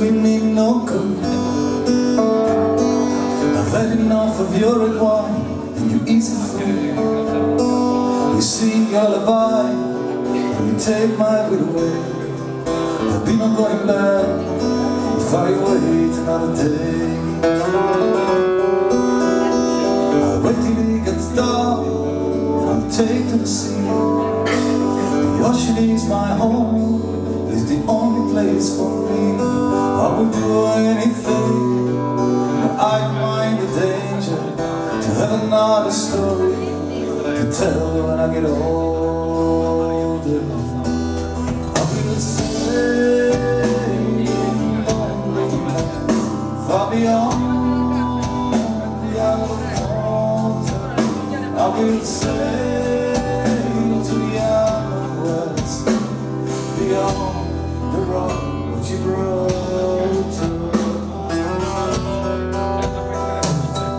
doing me no good. I've had enough of your red wine and your easy food. You sing your lullaby and you take my breath away. There'll be no going back if I wait another day. I'll wait till it gets dark and I'll take to the sea. The ocean is my home, it's the only place for me. I would do anything, but I don't mind the danger, to have another story to tell when I get older. I will sail far beyond the outer water. I will sail to the outer west, beyond the rock of Gibraltar.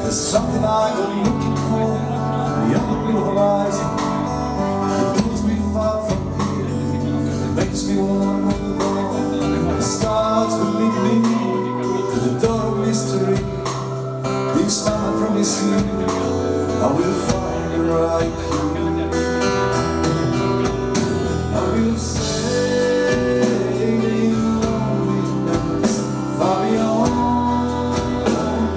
There's something I go looking for beyond the blue horizon. It pulls me far from here, it makes me want to move on. The stars will lead me to the door of mystery. This time I promise you, I will find the right clue. I will sail in loneliness far beyond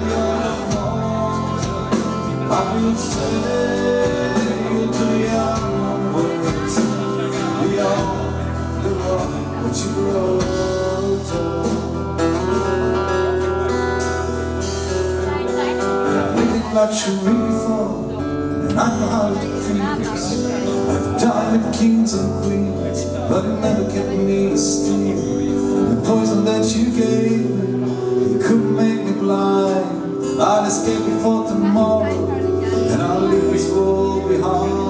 the outer water. I will sail to the unknown worlds, beyond the rock of Gibraltar. I've lived in luxury before, and I know how to feel. I've dined with kings and queens, but it never kept me still. The poison that you gave me, you couldn't make me blind. I'll escape before tomorrow, and I'll leave this world behind.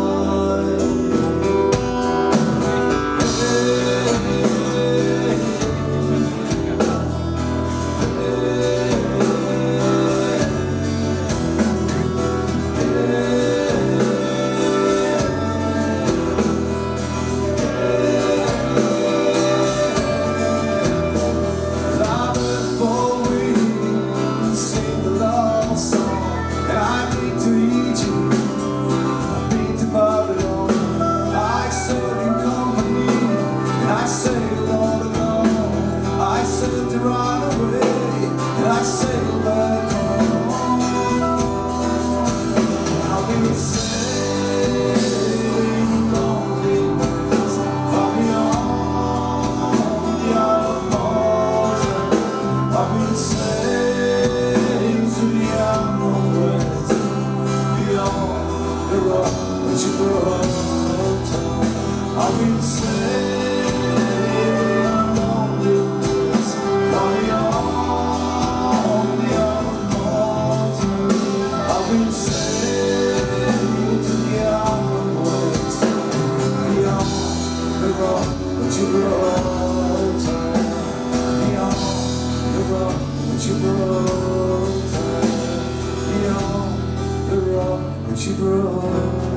To run away, and I sail back home. I will sail in loneliness far beyond the outer water. I will sail to the unknown west, beyond the rock of Gibraltar. I will sail. Gibraltar, beyond the rock of Gibraltar, beyond the rock of Gibraltar.